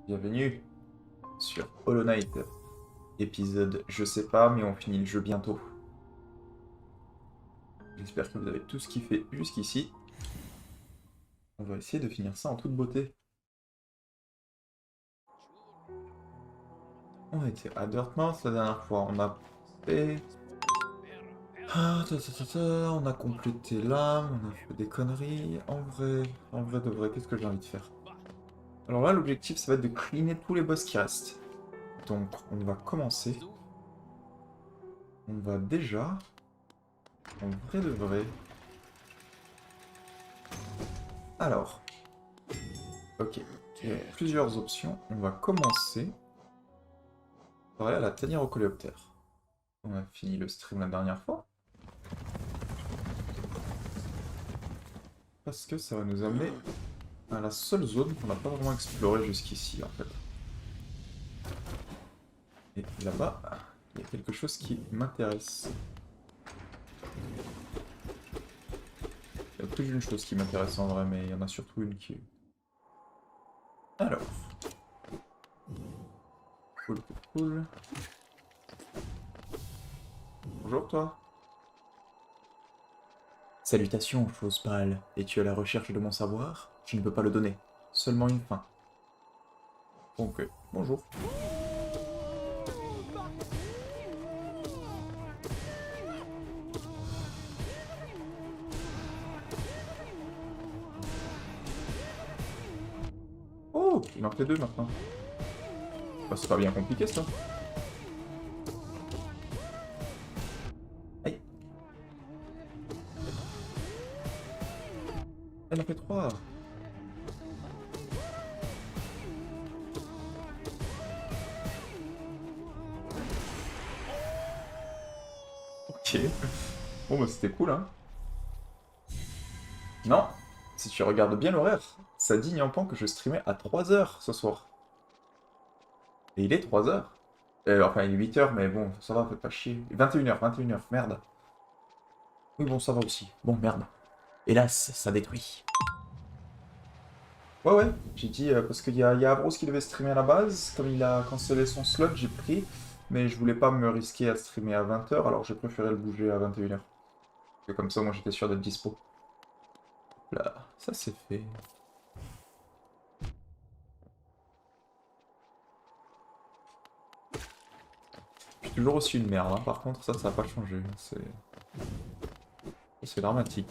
Bienvenue sur Hollow Knight, épisode je sais pas, mais on finit le jeu bientôt. J'espère que vous avez tous kiffé jusqu'ici. On va essayer de finir ça en toute beauté. On était à Dirtmouth la dernière fois, on a fait... On a complété l'âme, on a fait des conneries. En vrai de vrai, qu'est-ce que j'ai envie de faire? Alors là, l'objectif, ça va être de cleaner tous les boss qui restent. Donc, on va commencer. On va déjà, en vrai de vrai... Alors, ok, il y a plusieurs options. On va commencer par aller à la tanière au coléoptère. On a fini le stream la dernière fois. Parce que ça va nous amener à la seule zone qu'on n'a pas vraiment explorée jusqu'ici en fait. Et là-bas, il y a quelque chose qui m'intéresse. Il y a plus d'une chose qui m'intéresse en vrai, mais il y en a surtout une qui... Alors... Cool, cool, cool. Bonjour toi. Salutations, chose pâle. Es-tu à la recherche de mon savoir? Je ne peux pas le donner. Seulement une fin. Donc, bonjour. Oh, il en fait deux maintenant. Bah, c'est pas bien compliqué ça. Aïe. Elle en fait trois. Ok. Bon, bah c'était cool, hein. Non, si tu regardes bien l'horaire, ça dit Nyampan que je streamais à 3h ce soir. Et il est 3h. Enfin, il est 8h, mais bon, ça va, faites pas chier. 21h, 21h, merde. Oui, bon, ça va aussi. Bon, merde. Hélas, ça détruit. Ouais, j'ai dit, parce qu'il y a Avros qui devait streamer à la base. Comme il a cancellé son slot, j'ai pris. Mais je voulais pas me risquer à streamer à 20h, alors j'ai préféré le bouger à 21h. Parce que comme ça, moi, j'étais sûr d'être dispo. Là, ça c'est fait. Je suis toujours aussi une merde, hein. Par contre, ça n'a pas changé. C'est dramatique.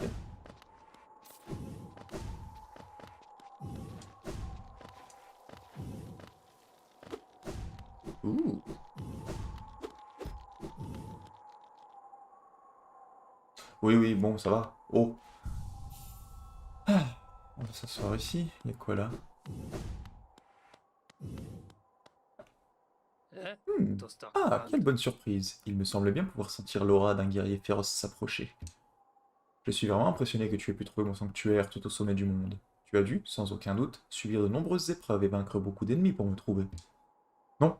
Ouh. Oui, oui, bon, ça va. Oh. Ah, on va s'asseoir ici. Il y a quoi là? Hmm. Ah, quelle bonne surprise. Il me semblait bien pouvoir sentir l'aura d'un guerrier féroce s'approcher. Je suis vraiment impressionné que tu aies pu trouver mon sanctuaire tout au sommet du monde. Tu as dû, sans aucun doute, subir de nombreuses épreuves et vaincre beaucoup d'ennemis pour me trouver. Non,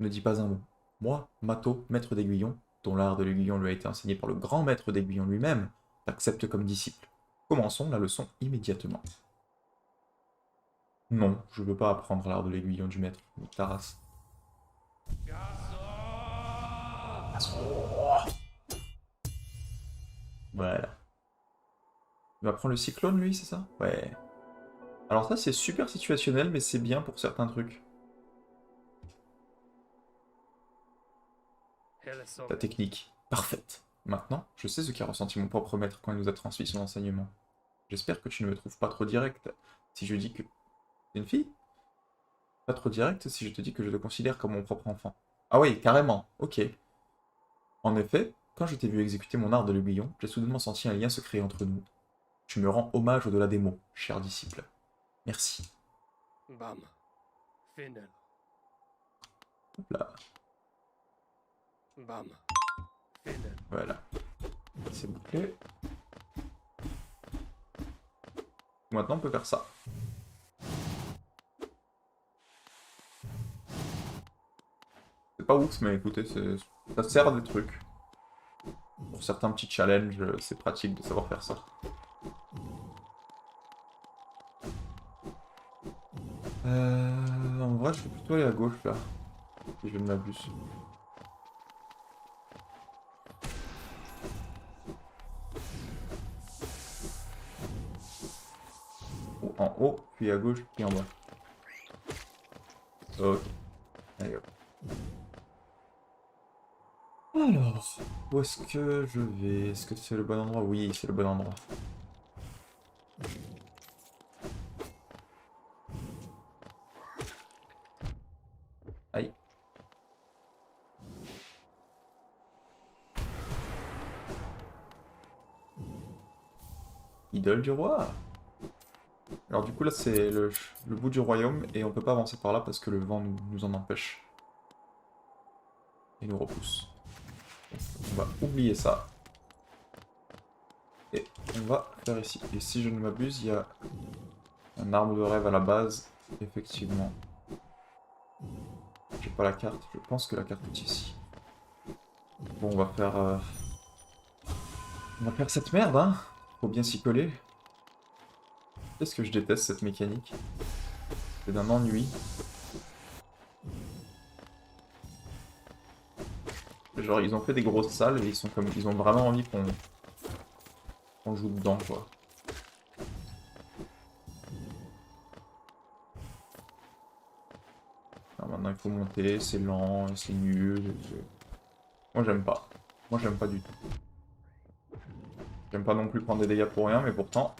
ne dis pas un mot. Moi, Mato, maître d'aiguillon, dont l'art de l'aiguillon lui a été enseigné par le grand maître d'aiguillon lui-même, t'accepte comme disciple. Commençons la leçon immédiatement. Non, je veux pas apprendre l'art de l'aiguillon du maître, nique ta race. Voilà. Il va prendre le cyclone, lui, c'est ça? Ouais. Alors ça, c'est super situationnel, mais c'est bien pour certains trucs. Ta technique, parfaite. Maintenant, je sais ce qu'a ressenti mon propre maître quand il nous a transmis son enseignement. J'espère que tu ne me trouves pas trop direct si je dis que... C'est une fille? Pas trop direct si je te dis que je te considère comme mon propre enfant. Ah oui, carrément, ok. En effet, quand je t'ai vu exécuter mon art de l'aiguillon, j'ai soudainement senti un lien se créer entre nous. Tu me rends hommage au-delà des mots, cher disciple. Merci. Bam. Fennel. Hop là, Bam. Fennel. voilà. C'est bouclé. Maintenant, on peut faire ça. C'est pas ouf, mais écoutez, ça sert à des trucs. Pour certains petits challenges, c'est pratique de savoir faire ça. En vrai, je vais plutôt aller à gauche là, si je ne m'abuse. Ou en haut, puis à gauche, puis en bas. Ok, allez hop. Alors, où est-ce que je vais? Est-ce que c'est le bon endroit? Oui, c'est le bon endroit. Aïe. Idole du roi. Alors du coup là c'est le bout du royaume et on peut pas avancer par là parce que le vent nous en empêche. Et nous repousse. On va oublier ça. Et on va faire ici. Et si je ne m'abuse, il y a un arbre de rêve à la base. Effectivement. J'ai pas la carte. Je pense que la carte est ici. Bon, on va faire cette merde, hein. Faut bien s'y coller. Qu'est-ce que je déteste cette mécanique. C'est d'un ennui. Genre, ils ont fait des grosses salles et ils ont vraiment envie qu'on joue dedans, quoi. Alors maintenant, il faut monter, c'est lent, c'est nul. Moi, j'aime pas. Moi, j'aime pas du tout. J'aime pas non plus prendre des dégâts pour rien, mais pourtant,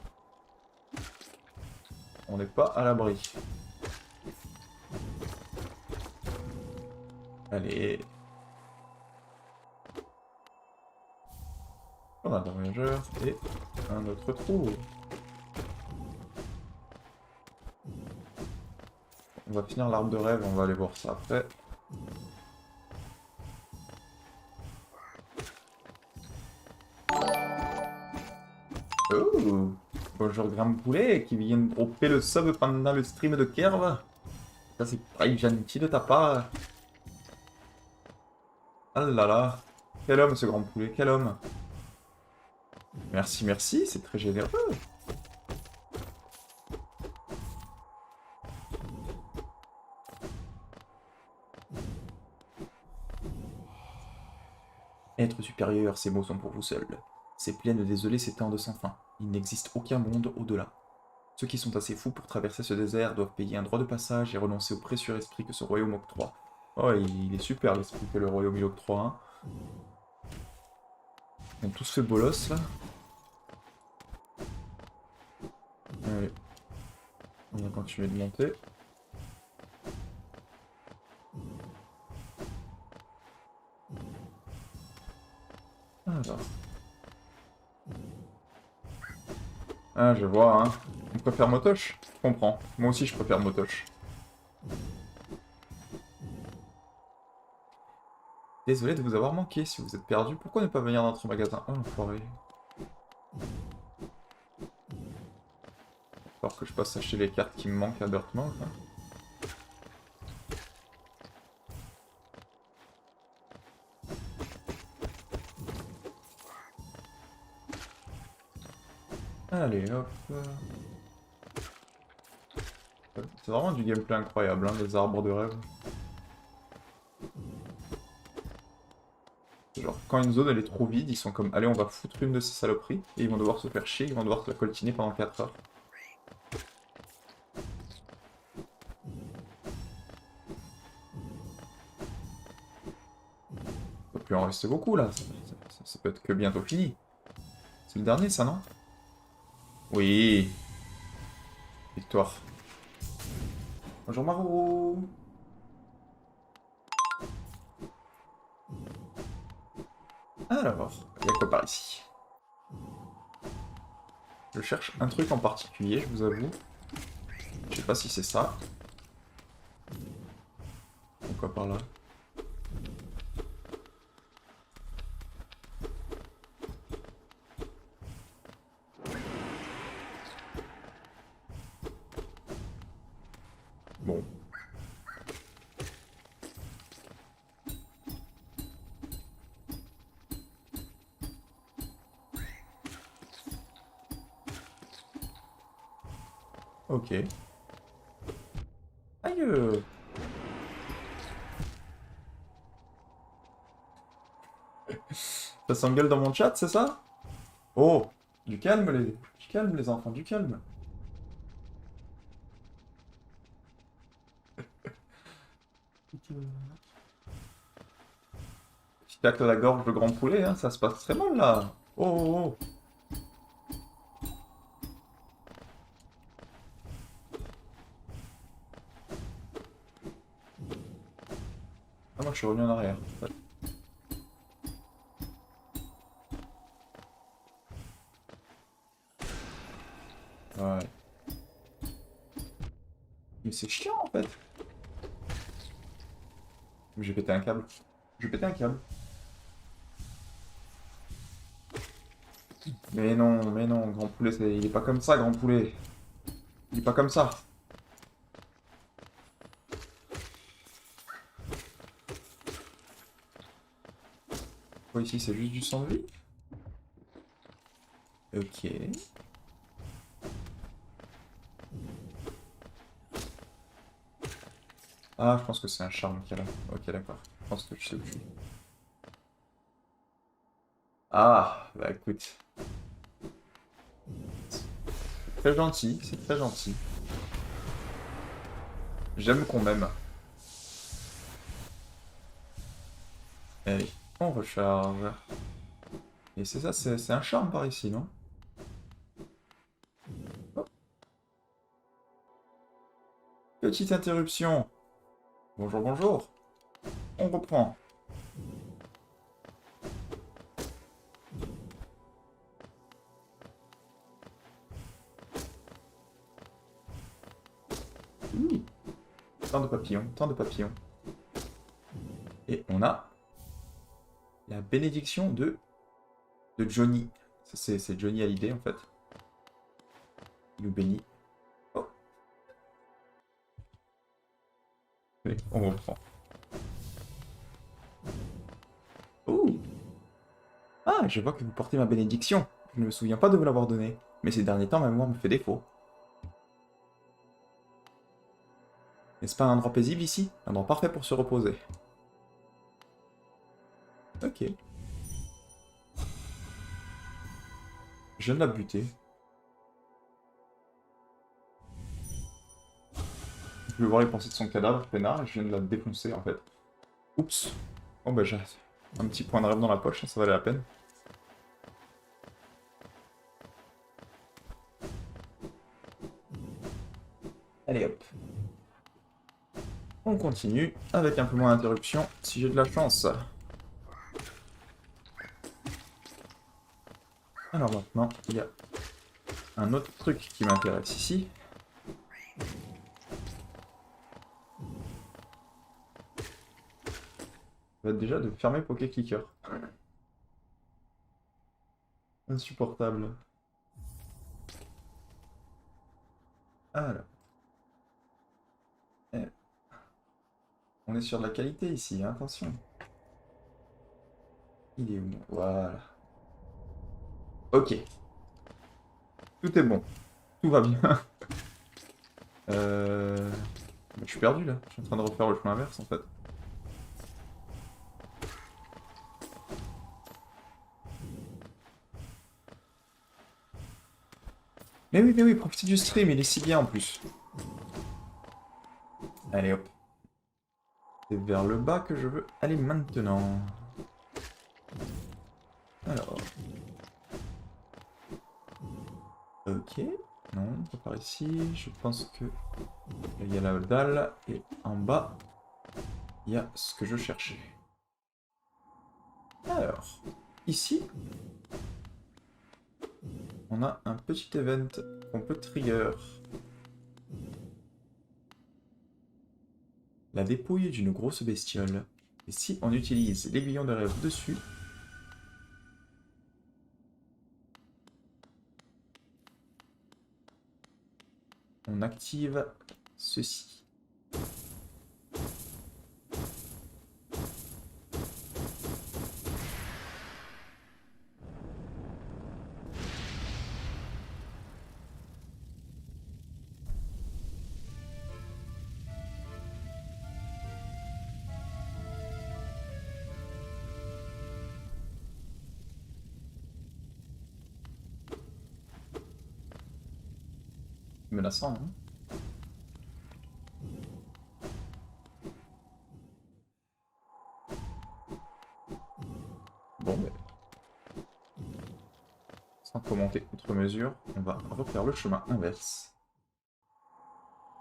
on n'est pas à l'abri. Allez. On a un voyageur et un autre trou. On va finir l'arbre de rêve, on va aller voir ça après. Oh! Bonjour Grand Poulet qui vient dropper le sub pendant le stream de Kerv. Ça c'est pas gentil de ta part. Ah là là. Quel homme ce Grand Poulet, quel homme. Merci, merci, c'est très généreux. Être supérieur, ces mots sont pour vous seuls. Ces plaines désolées s'étendent sans fin. Il n'existe aucun monde au-delà. Ceux qui sont assez fous pour traverser ce désert doivent payer un droit de passage et renoncer au précieux esprit que ce royaume octroie. Oh, il est super l'esprit que le royaume il octroie, hein. Ils ont tous fait bolos, là. Allez. On va continuer de monter. Alors. Ah, je vois, hein. On préfère Motoche? Je comprends. Moi aussi, je préfère Motoche. Désolé de vous avoir manqué. Si vous êtes perdu, pourquoi ne pas venir dans notre magasin? Oh, l'enfoiré. Alors que je passe acheter les cartes qui me manquent à Dirtmouth, hein. Allez, hop. C'est vraiment du gameplay incroyable, hein, les arbres de rêve. Genre, quand une zone elle est trop vide, ils sont comme, allez, on va foutre une de ces saloperies, et ils vont devoir se faire chier, ils vont devoir se la coltiner pendant 4 heures. Il peut plus en rester beaucoup là, ça peut être que bientôt fini. C'est le dernier ça, non? Oui. Victoire. Bonjour Marou. Alors, il y a quoi par ici? Je cherche un truc en particulier, je vous avoue. Je sais pas si c'est ça. Quoi par là? Bon. Ok. Aïe! Ça s'engueule dans mon chat, c'est ça? Oh, du calme les enfants, du calme. Petit tacle à la gorge, le grand poulet, hein, ça se passe très mal là. Oh, oh, oh. Ah, moi je suis revenu en arrière. Ouais. Ouais. Mais c'est chiant en fait. J'ai pété un câble. J'ai pété un câble. Mais non, grand poulet, il est pas comme ça, grand poulet. Il est pas comme ça. Quoi ici, c'est juste du sang de vie? Ok. Ah, je pense que c'est un charme qu'il y a là. Ok, d'accord. Je pense que je sais où je suis. Ah, bah écoute. C'est très gentil, c'est très gentil. J'aime qu'on m'aime. Allez, on recharge. Et c'est ça, c'est un charme par ici, non? Oh, petite interruption. Bonjour, bonjour. On reprend. Oui. Tant de papillons, tant de papillons. Et on a la bénédiction de Johnny. C'est Johnny Hallyday en fait. Il nous bénit. Oh. Allez, on reprend. Oh. Ah, je vois que vous portez ma bénédiction. Je ne me souviens pas de vous l'avoir donnée. Mais ces derniers temps, ma mémoire me fait défaut. N'est-ce pas un endroit paisible ici? Un endroit parfait pour se reposer. Ok. Je viens de la buter. Je vais voir les pensées de son cadavre, peinard, et je viens de la défoncer en fait. Oups. Oh bah j'ai un petit point de rêve dans la poche, ça valait la peine. Allez hop. On continue avec un peu moins d'interruption si j'ai de la chance. Alors maintenant, il y a un autre truc qui m'intéresse ici. Ça va être déjà de fermer Poké Clicker. Insupportable. Alors. Eh, on est sur de la qualité ici, hein, attention. Il est où? Voilà. Ok. Tout est bon. Tout va bien. Je suis perdu là. Je suis en train de refaire le chemin inverse en fait. Mais oui, profitez du stream, il est si bien en plus. Allez hop. C'est vers le bas que je veux aller maintenant. Alors. Ok. Non, pas par ici. Je pense que... il y a la dalle. Et en bas, il y a ce que je cherchais. Alors. Ici, on a un petit event qu'on peut trigger. La dépouille d'une grosse bestiole. Et si on utilise l'aiguillon de rêve dessus, on active ceci. menaçant, hein. Bon, mais... sans commenter outre mesure, on va refaire le chemin inverse.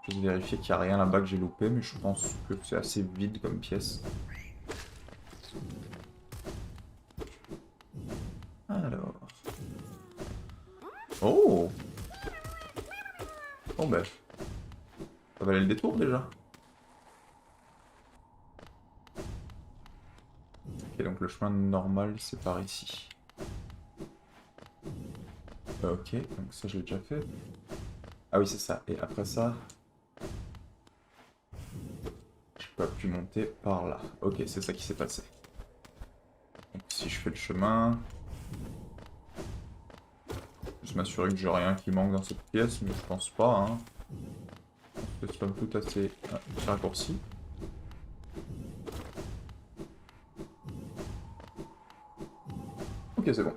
Je vais vérifier qu'il n'y a rien là-bas que j'ai loupé, mais je pense que c'est assez vide comme pièce. Alors... Oh! Bon ben... ça valait le détour déjà. Ok, donc le chemin normal, c'est par ici. Ok, donc ça je l'ai déjà fait. Ah oui, c'est ça. Et après ça... je peux plus monter par là. Ok, c'est ça qui s'est passé. Donc si je fais le chemin... je m'assurer que j'ai rien qui manque dans cette pièce, mais je pense pas, hein. C'est somme toute assez raccourci. Ok, c'est bon.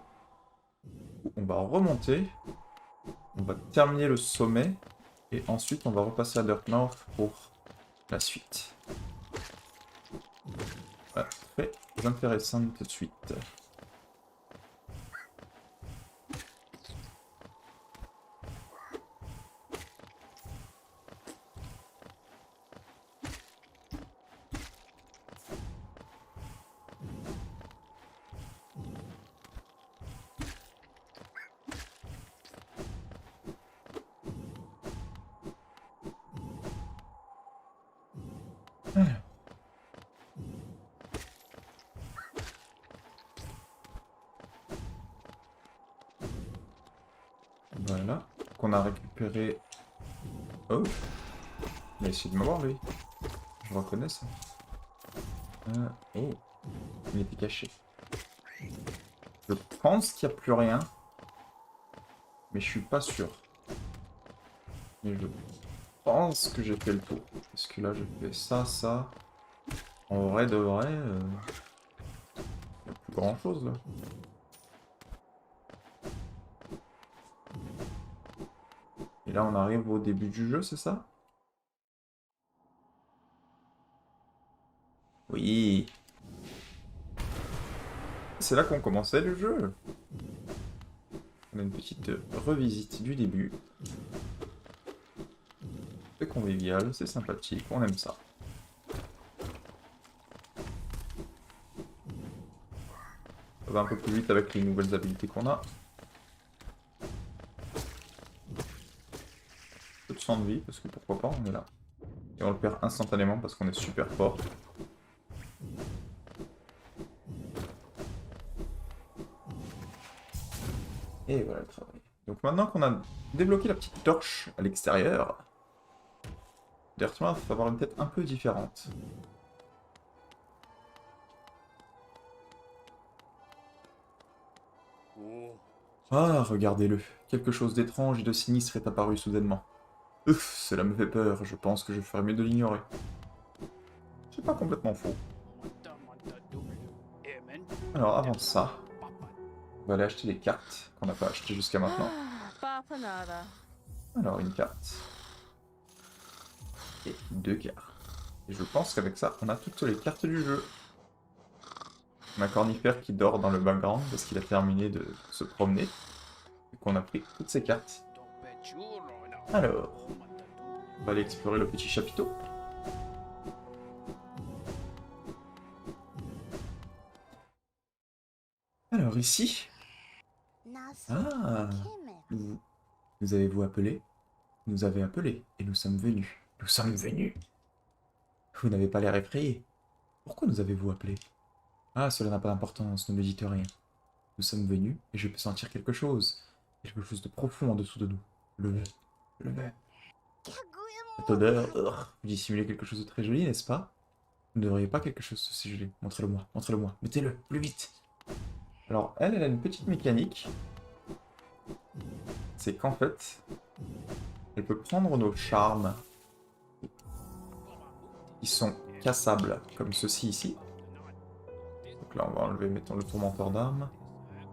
On va remonter. On va terminer le sommet. Et ensuite, on va repasser à Dirtmouth pour la suite. Voilà, très intéressant tout de suite. Voilà. Qu'on a récupéré... oh! Il a essayé de m'avoir, lui. Je reconnais ça. Oh! Il était caché. Je pense qu'il n'y a plus rien. Mais je suis pas sûr. Mais je pense que j'ai fait le tour. Parce que là, j'ai fait ça, ça. En vrai de vrai... il n'y a plus grand chose, là. Et là, on arrive au début du jeu, c'est ça? Oui! C'est là qu'on commençait le jeu. On a une petite revisite du début. C'est convivial, c'est sympathique, on aime ça. Ça va un peu plus vite avec les nouvelles habilités qu'on a. Peu de sang de vie, parce que pourquoi pas, on est là. Et on le perd instantanément parce qu'on est super fort. Et voilà le travail. Donc maintenant qu'on a débloqué la petite torche à l'extérieur, Dirtmouth va avoir une tête un peu différente. Oh. Ah, regardez-le. Quelque chose d'étrange et de sinistre est apparu soudainement. Ouf, cela me fait peur, je pense que je ferais mieux de l'ignorer. C'est pas complètement faux. Alors avant ça, on va aller acheter les cartes qu'on n'a pas achetées jusqu'à maintenant. Alors une carte. Et deux cartes. Et je pense qu'avec ça, on a toutes les cartes du jeu. On a Cornifère qui dort dans le background parce qu'il a terminé de se promener. Et qu'on a pris toutes ces cartes. Alors, on va aller explorer le petit chapiteau. Alors ici... ah, nous avez-vous appelé? Nous avez appelé et nous sommes venus. Nous sommes venus. Vous n'avez pas l'air effrayé. Pourquoi nous avez-vous appelé? Ah, cela n'a pas d'importance, ne me dites rien. Nous sommes venus et je peux sentir quelque chose. Quelque chose de profond en dessous de nous. Le... le... cette odeur... vous dissimulez quelque chose de très joli, n'est-ce pas? Vous ne devriez pas quelque chose de si joli. Montrez-le-moi, montrez-le-moi. Mettez-le, plus vite. Alors, elle a une petite mécanique. C'est qu'en fait, elle peut prendre nos charmes qui sont cassables, comme ceci ici. Donc là, on va enlever, mettons, le tourmenteur d'armes.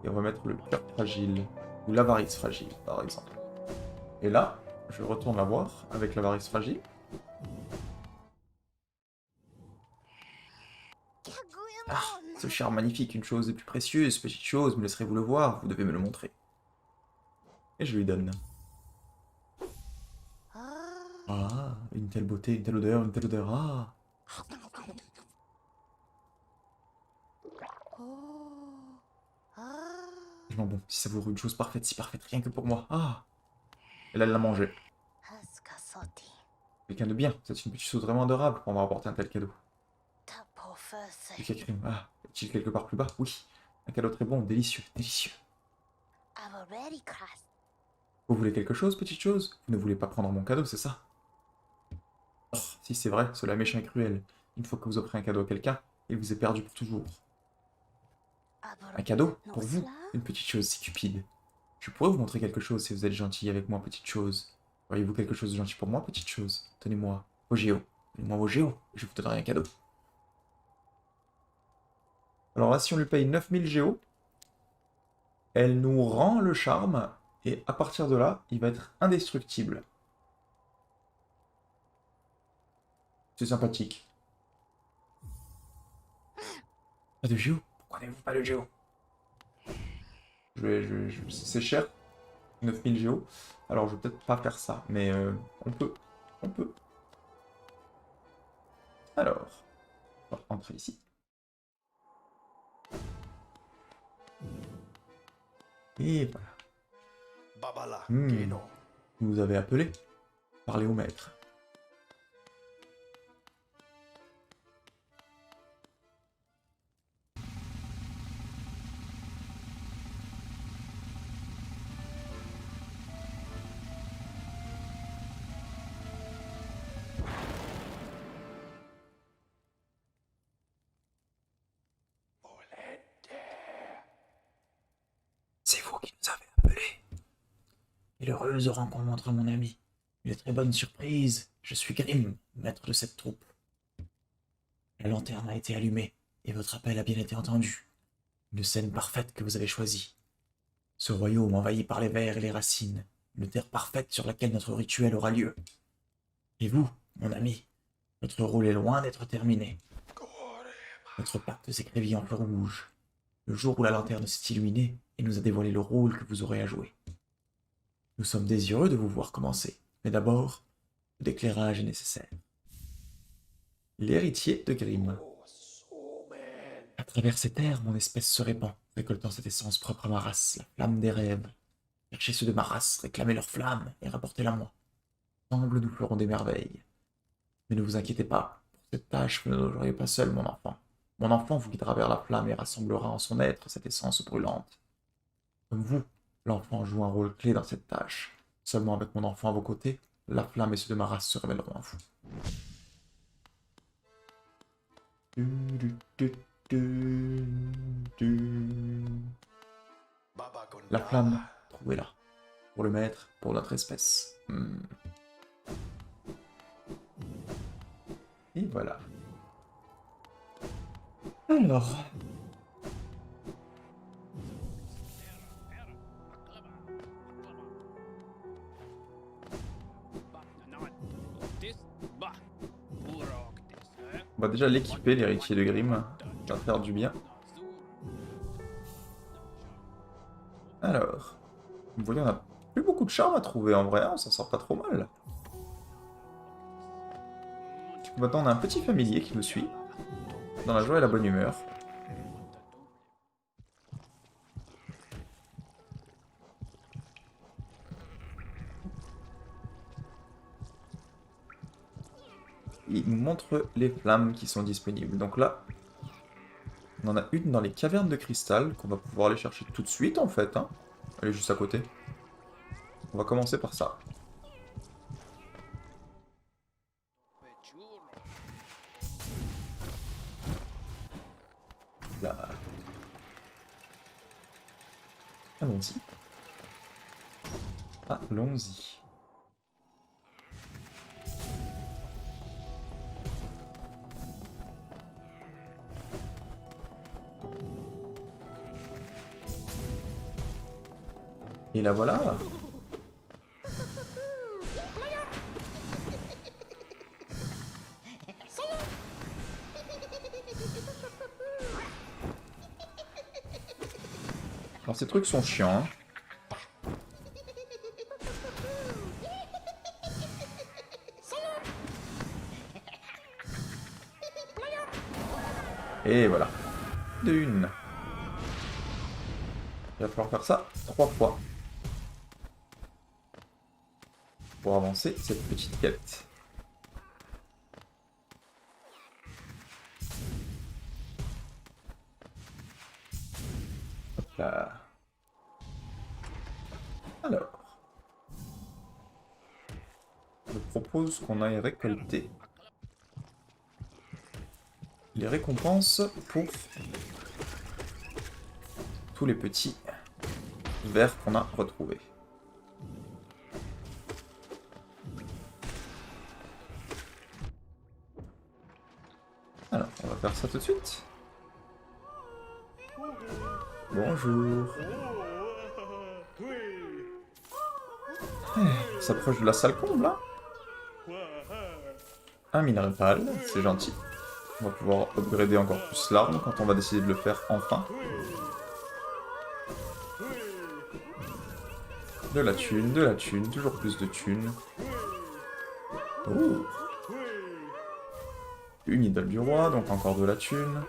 Et on va mettre le cœur fragile, ou l'avarice fragile, par exemple. Et là, Je retourne la voir avec l'avarice fragile. Ah, ce charme magnifique, une chose des plus précieuses, petite chose, me laisserez-vous le voir, vous devez me le montrer. Et je lui donne. Ah, une telle beauté, une telle odeur, une telle odeur, ah. Tellement bon, si savoureux, une chose parfaite, si parfaite, rien que pour moi, ah. Et là, elle l'a mangé. Quelqu'un de bien, c'est une petite chose vraiment adorable pour m'avoir apporté un tel cadeau. Lucas Crime, ah, est-il quelque part plus bas? Oui, un cadeau très bon, délicieux, délicieux. Vous voulez quelque chose, petite chose? Vous ne voulez pas prendre mon cadeau, c'est ça? Oh, si c'est vrai, cela est méchant et cruel. Une fois que vous offrez un cadeau à quelqu'un, il vous est perdu pour toujours. Un cadeau? Pour vous? Une petite chose si cupide. Je pourrais vous montrer quelque chose si vous êtes gentil avec moi, petite chose. Auriez-vous quelque chose de gentil pour moi, petite chose? Tenez-moi vos géos. Donnez-moi vos géos, et je vous donnerai un cadeau. Alors là, si on lui paye 9000 géos, elle nous rend le charme, et à partir de là, il va être indestructible. C'est sympathique. Pas de géo? Pourquoi n'avez-vous pas de géo? C'est cher, 9000 géos. Alors je vais peut-être pas faire ça, mais on peut. On peut. Alors, on va rentrer ici. Et voilà. Vous nous avez appelé. Parlez au maître. C'est vous qui nous avez appelés. Quelle heureuse rencontre, mon ami. Une très bonne surprise. Je suis Grim, maître de cette troupe. La lanterne a été allumée, et votre appel a bien été entendu. Une scène parfaite que vous avez choisie. Ce royaume envahi par les vers et les racines, une terre parfaite sur laquelle notre rituel aura lieu. Et vous, mon ami, notre rôle est loin d'être terminé. Notre pacte s'écrivit en feu rouge. Le jour où la lanterne s'est illuminée, il nous a dévoilé le rôle que vous aurez à jouer. Nous sommes désireux de vous voir commencer, mais d'abord, l'éclairage est nécessaire. L'héritier de Grimm. À travers ces terres, mon espèce se répand, récoltant cette essence propre à ma race, la flamme des rêves. Cherchez ceux de ma race, réclamez leur flamme et rapportez-la moi. Ensemble, nous ferons des merveilles. Mais ne vous inquiétez pas, pour cette tâche, vous ne l'aurez pas seul, mon enfant. Mon enfant vous guidera vers la flamme et rassemblera en son être cette essence brûlante. Comme vous, l'enfant joue un rôle clé dans cette tâche. Seulement avec mon enfant à vos côtés, la flamme et ceux de ma race se révéleront à vous. La flamme, trouvez-la. Pour le maître, pour notre espèce. Et voilà. Alors. On va déjà l'équiper, l'héritier de Grimm. Ça va faire du bien. Alors. Vous voyez, on a plus beaucoup de charme à trouver en vrai, on s'en sort pas trop mal. Maintenant, on a un petit familier qui nous suit. Dans la joie et la bonne humeur. Il nous montre les flammes qui sont disponibles. Donc là, on en a une dans les cavernes de cristal qu'on va pouvoir aller chercher tout de suite en fait. Hein. Elle est juste à côté. On va commencer par ça. Là. Allons-y. Allons-y. Et la voilà. Alors ces trucs sont chiants, hein. Et voilà. De une. Il va falloir faire ça 3 fois. Pour avancer cette petite quête. Hop là. Alors. Je propose qu'on aille récolter les récompenses pour tous les petits vers qu'on a retrouvés. Alors, on va faire ça tout de suite. Bonjour. On s'approche de la salle comble, là. Un minerai pâle, c'est gentil. On va pouvoir upgrader encore plus l'arme quand on va décider de le faire enfin. De la thune, toujours plus de thunes. Oh. Une idole du roi, donc encore de la thune.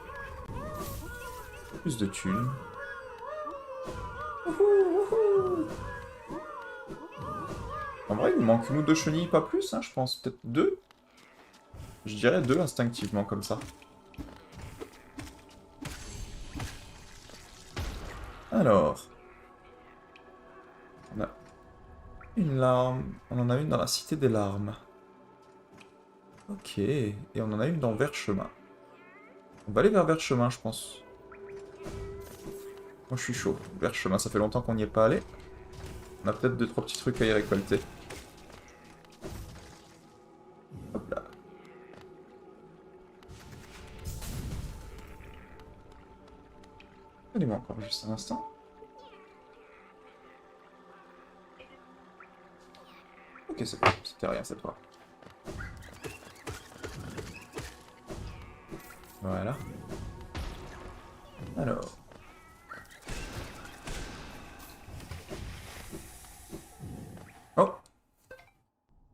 Plus de thunes. En vrai, il nous manque une ou deux chenilles, pas plus, hein, je pense. Peut-être 2. Je dirais 2 instinctivement, comme ça. Alors. On a une larme. On en a une dans la cité des larmes. Ok. Et on en a une dans Verchemin. On va aller vers Verchemin, je pense. Moi, je suis chaud. Verchemin, ça fait longtemps qu'on n'y est pas allé. On a peut-être 2-3 petits trucs à y récolter. Hop là. Allez-moi encore juste un instant. Ok, c'est bon, c'était rien cette fois. Voilà. Alors. Oh!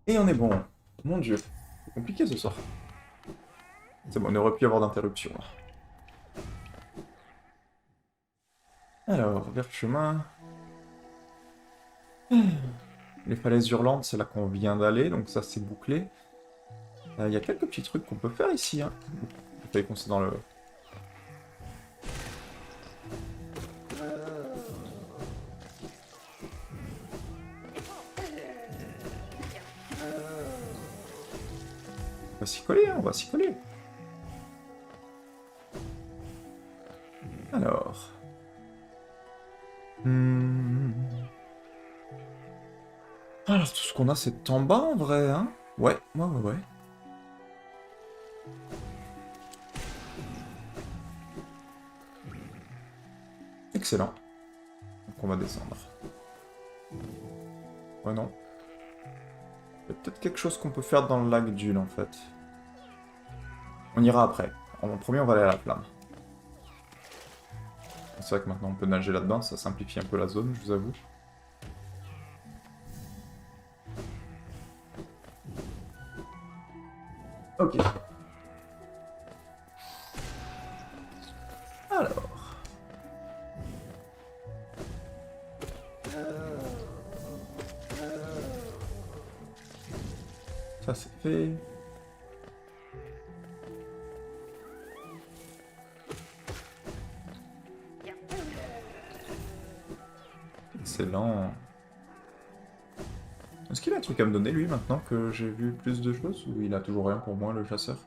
Et on est bon. Mon dieu. C'est compliqué ce soir. C'est bon, on aurait pu y avoir d'interruption là. Alors, vers le chemin. Les falaises hurlantes, c'est là qu'on vient d'aller, donc ça c'est bouclé. Il y a quelques petits trucs qu'on peut faire ici. Hein. J'ai failli foncer dans le... On va s'y coller, hein, on va s'y coller. Alors... Alors, tout ce qu'on a, c'est en bas, en vrai, hein. Ouais. Excellent. Donc, on va descendre. Ouais, non. Il y a peut-être quelque chose qu'on peut faire dans le lac d'Ule, en fait. On ira après. En premier, on va aller à la flamme. C'est vrai que maintenant, on peut nager là-dedans. Ça simplifie un peu la zone, je vous avoue. Ok. Alors. Ça c'est fait. Excellent. Est-ce qu'il a un truc à me donner lui maintenant que j'ai vu plus de choses ou il a toujours rien pour moi le chasseur?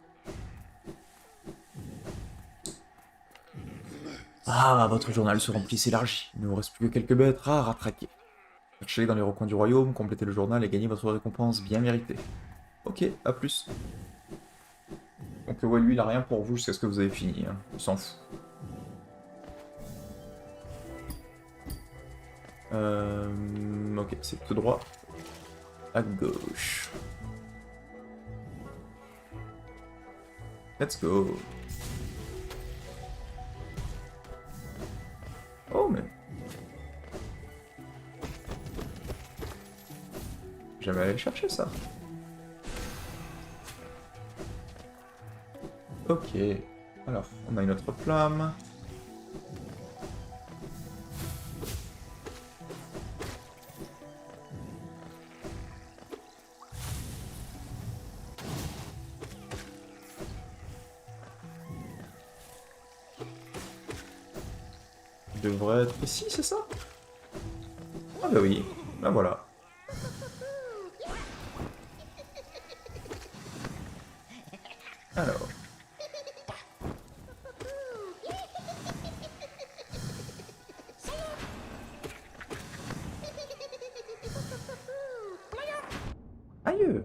Ah, votre journal se remplit, s'élargit. Il ne vous reste plus que quelques bêtes rares à traquer. Cherchez-les dans les recoins du royaume, complétez le journal et gagnez votre récompense bien méritée. Ok, à plus. Donc ouais, lui il a rien pour vous jusqu'à ce que vous avez fini, hein. Il s'en fout. Ok, c'est tout droit. À gauche. Let's go. Oh mais... Jamais aller chercher ça. Ok. Alors, on a une autre flamme. Il devrait être ici, c'est ça? Ah bah oui, ben voilà. Alors. Aïe!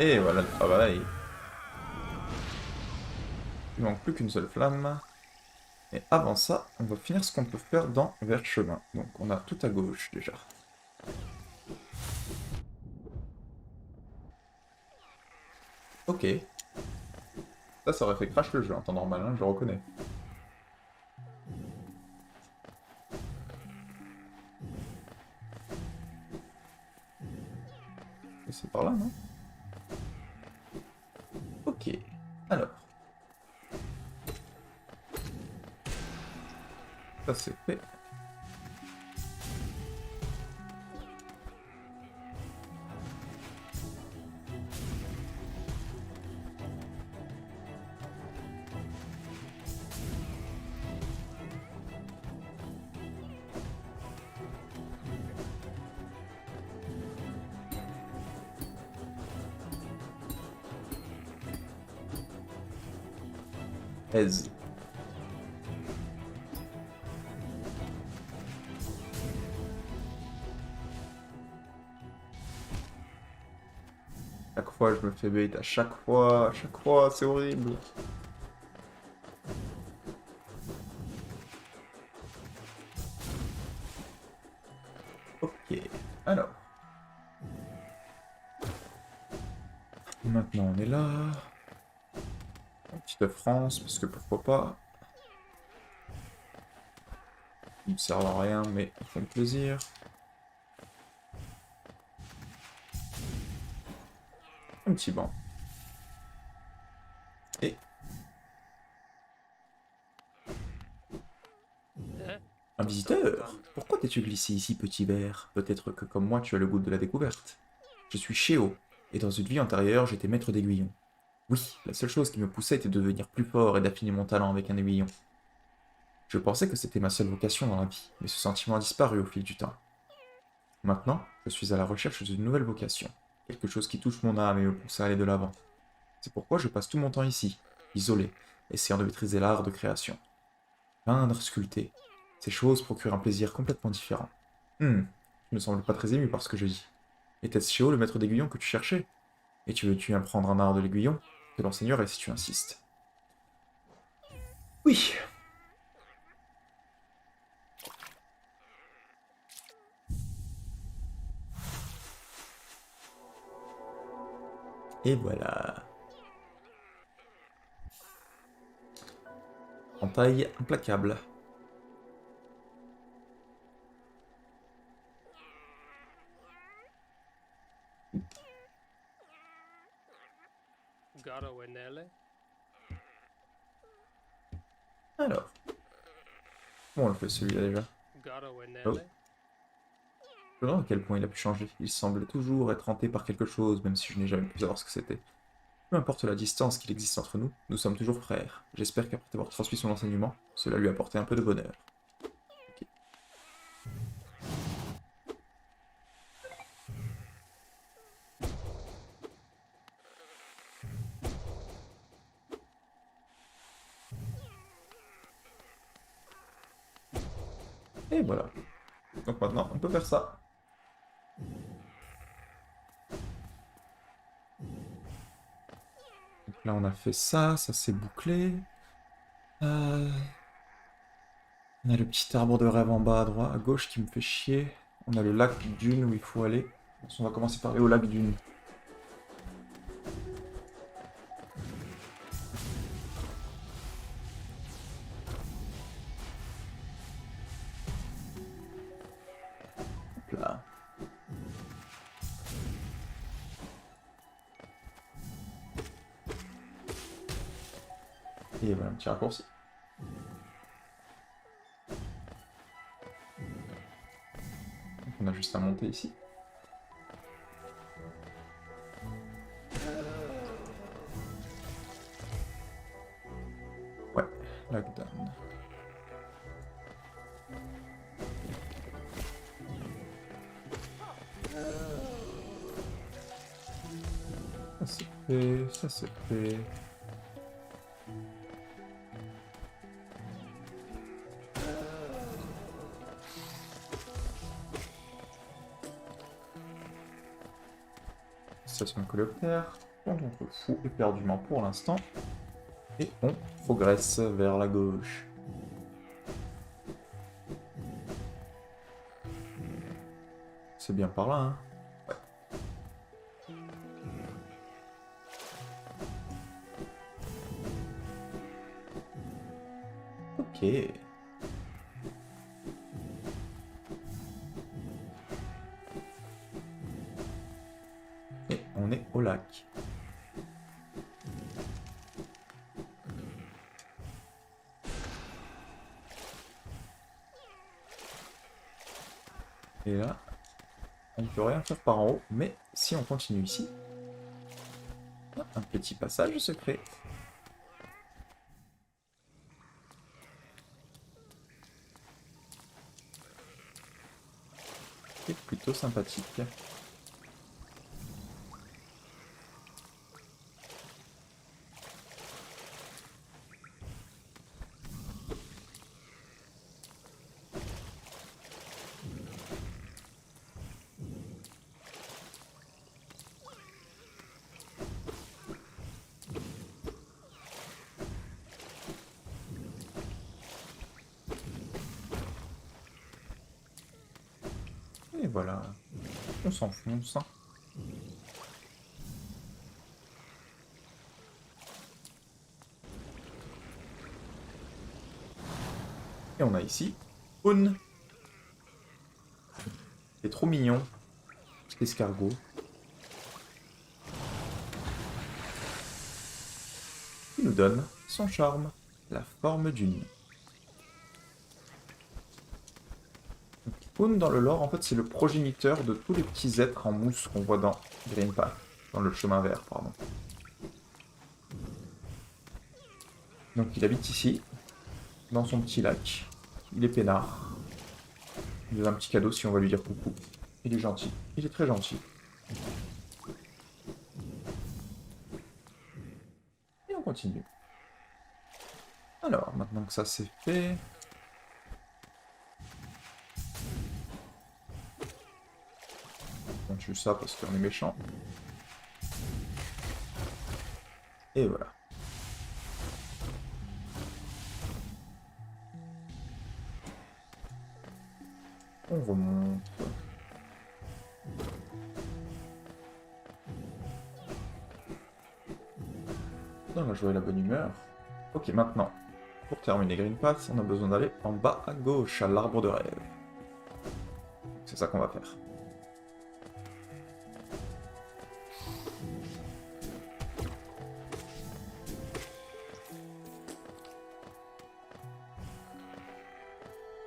Et voilà le travail. Il manque plus qu'une seule flamme. Et avant ça, on va finir ce qu'on peut faire dans Vert-Chemin. Donc on a tout à gauche déjà. Ok. Ça aurait fait crash le jeu en temps normal, hein, je le reconnais. Et c'est par là, non? Ok. Alors. Ça c'est fait. Aise. Chaque fois je me fais bait, à chaque fois, c'est horrible. Ok, alors. Maintenant on est là. Un petit œuf France, parce que pourquoi pas. Ils ne servent à rien, mais ils font plaisir. Un petit banc. Et Hein? un visiteur? Pourquoi t'es-tu glissé ici, petit verre? Peut-être que comme moi, tu as le goût de la découverte. Je suis Shéo, et dans une vie antérieure, j'étais maître d'aiguillon. Oui, la seule chose qui me poussait était de devenir plus fort et d'affiner mon talent avec un aiguillon. Je pensais que c'était ma seule vocation dans la vie, mais ce sentiment a disparu au fil du temps. Maintenant, je suis à la recherche d'une nouvelle vocation, quelque chose qui touche mon âme et me pousse à aller de l'avant. C'est pourquoi je passe tout mon temps ici, isolé, essayant de maîtriser l'art de création. Peindre, sculpter, ces choses procurent un plaisir complètement différent. Tu ne sembles pas très ému par ce que je dis. Était-ce Shéo, le maître d'aiguillon que tu cherchais? Et tu veux-tu apprendre un art de l'aiguillon? Je te l'enseignerai si tu insistes. Oui. Et voilà. En taille implacable. Garo Enele? Alors. Bon, on le fait celui-là déjà. Garo Oh. Enele? Je me demande à quel point il a pu changer. Il semble toujours être hanté par quelque chose, même si je n'ai jamais pu savoir ce que c'était. Peu importe la distance qu'il existe entre nous, nous sommes toujours frères. J'espère qu'après t'avoir transmis son enseignement, cela lui a apporté un peu de bonheur. Ok. Et voilà. Donc maintenant, on peut faire ça. Donc là, on a fait ça, ça c'est bouclé. Euh, On a le petit arbre de rêve en bas à droite, à gauche qui me fait chier. On a le lac Dune où il faut aller. Donc, on va commencer par aller au lac Dune. là. Et voilà un petit raccourci. Donc on a juste à monter ici. Ouais, lockdown. Ça c'est fait, ça c'est fait. Station coléoptère, dont on se fout éperdument pour l'instant. Et on progresse vers la gauche. C'est bien par là, hein. Ouais. Ok. Et on est au lac. Et là, on ne peut rien faire par en haut, mais si on continue ici, un petit passage secret. C'est plutôt sympathique. Et voilà, on s'enfonce. Et on a ici Poon. C'est trop mignon. Petit escargot. Qui nous donne son charme, la forme d'une. Poon, dans le lore, en fait, c'est le progéniteur de tous les petits êtres en mousse qu'on voit dans Green Path. Dans le chemin vert, pardon. Donc il habite ici, dans son petit lac. Il est peinard. Il nous a un petit cadeau si on va lui dire coucou. Il est gentil. Il est très gentil. Et on continue. Alors, maintenant que ça c'est fait... On tue ça parce qu'on est méchant. Et voilà. On remonte. Dans la joie et la bonne humeur. Ok, maintenant, pour terminer Green Path, on a besoin d'aller en bas à gauche, à l'arbre de rêve. C'est ça qu'on va faire.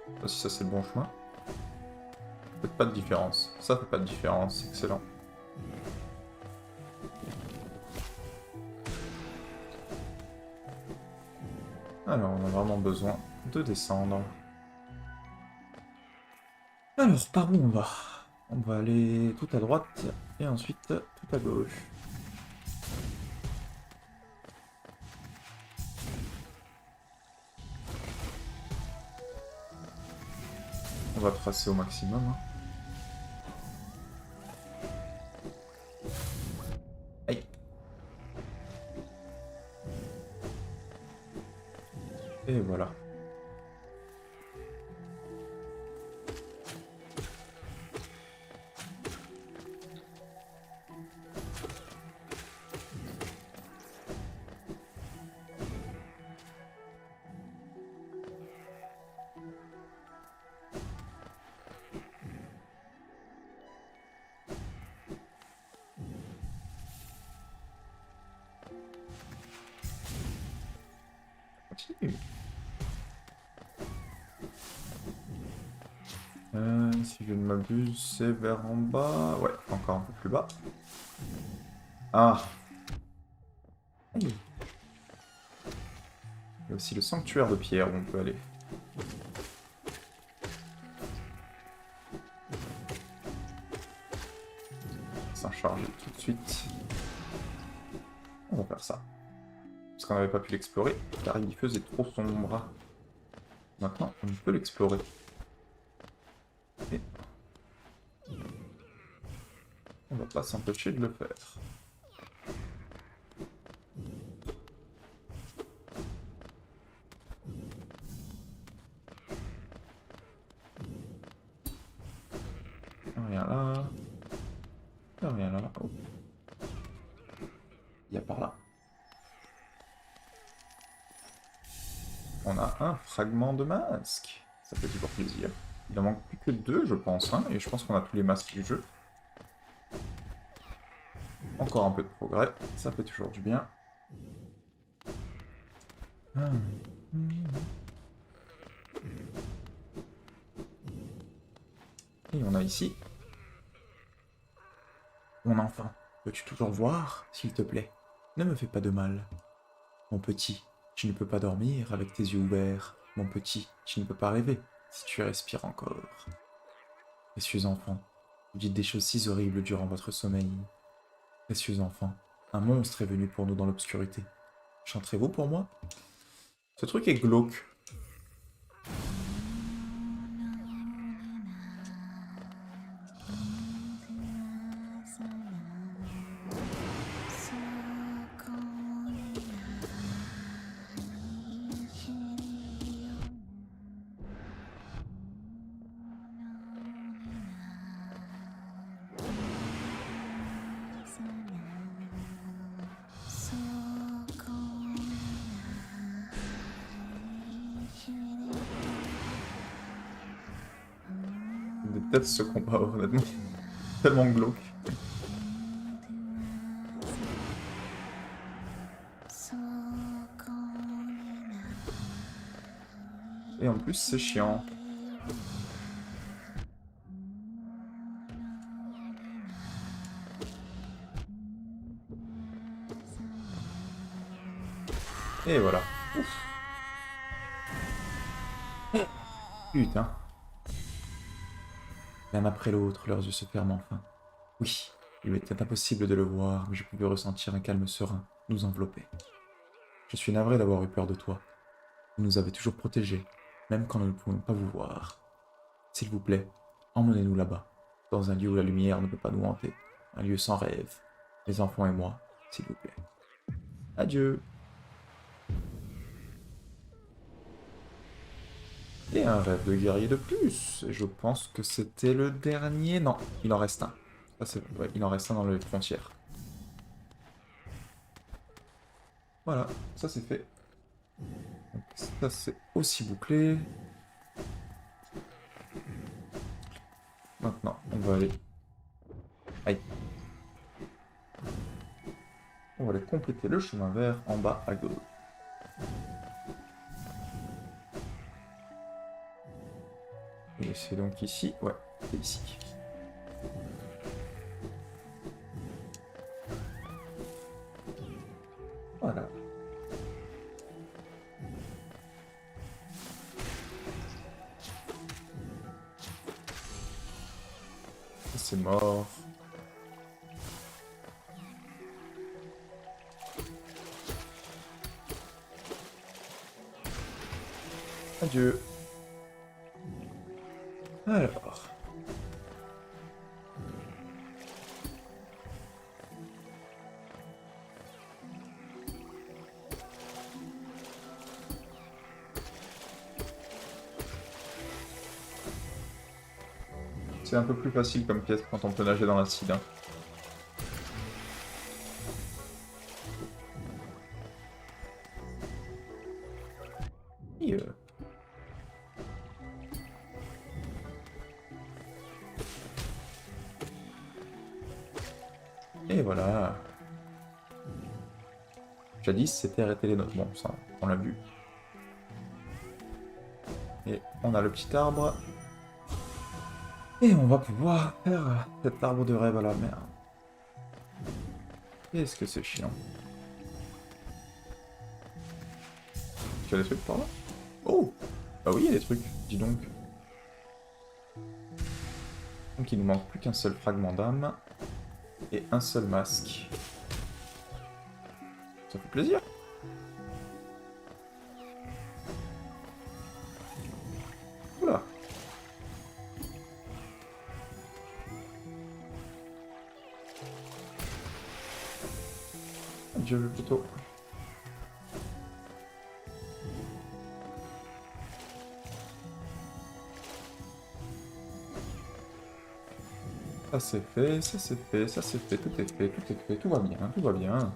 Je sais pas si ça c'est le bon chemin. Peut-être pas de différence. Ça fait pas de différence, excellent. Alors, on a vraiment besoin de descendre. Alors, par où on va? On va aller tout à droite et ensuite tout à gauche. On va tracer au maximum. Hein. Aïe. Et voilà. Si je ne m'abuse, c'est vers en bas. Ouais, encore un peu plus bas. Ah. Il y a aussi le sanctuaire de pierre où on peut aller. S'en charger tout de suite. On va faire ça. Parce qu'on n'avait pas pu l'explorer, car il faisait trop sombre. Maintenant, on peut l'explorer. Et on va pas s'empêcher de le faire. Rien là. Rien là. Oh. Il y a par là. On a un fragment de masque. Ça fait toujours plaisir. Il en manque plus que 2, je pense, hein, et je pense qu'on a tous les masques du jeu. Encore un peu de progrès, ça fait toujours du bien. Et on a ici... Mon enfant, peux-tu toujours voir, s'il te plaît? Ne me fais pas de mal. Mon petit, tu ne peux pas dormir avec tes yeux ouverts. Mon petit, tu ne peux pas rêver, si tu respires encore. Précieux enfant, vous dites des choses si horribles durant votre sommeil. Précieux enfant, un monstre est venu pour nous dans l'obscurité. Chanterez-vous pour moi? Ce truc est glauque. Je déteste ce combat, honnêtement. Tellement glauque. Et en plus, c'est chiant. Et voilà. Ouf. Putain. L'un après l'autre, leurs yeux se ferment enfin. Oui, il m'était impossible de le voir, mais je pouvais ressentir un calme serein nous envelopper. Je suis navré d'avoir eu peur de toi. Vous nous avez toujours protégés, même quand nous ne pouvions pas vous voir. S'il vous plaît, emmenez-nous là-bas, dans un lieu où la lumière ne peut pas nous hanter, un lieu sans rêve. Les enfants et moi, s'il vous plaît. Adieu. Et un rêve de guerrier de plus. Et je pense que c'était le dernier. Non, il en reste un. Ouais, il en reste un dans les frontières. Voilà, ça c'est fait. Donc, ça c'est aussi bouclé. Maintenant, on va aller... Aïe. On va aller compléter le chemin vert en bas à gauche. Et c'est donc ici. Ouais, c'est ici. Voilà. C'est mort. Adieu. Alors. C'est un peu plus facile comme pièce quand on peut nager dans l'acide. Hein. Et voilà. Jadis, c'était arrêter les notes. Bon, ça, on l'a vu. Et on a le petit arbre. Et on va pouvoir faire cet arbre de rêve à la mer. Qu'est-ce que c'est chiant. Tu as des trucs par là? Oh! Bah oui, il y a des trucs, dis donc. Donc il nous manque plus qu'un seul fragment d'âme. Et un seul masque. Ça fait plaisir. Oula. Adieu le poteau. Ça c'est fait, ça c'est fait, ça c'est fait, tout est fait, tout est fait, tout va bien, tout va bien.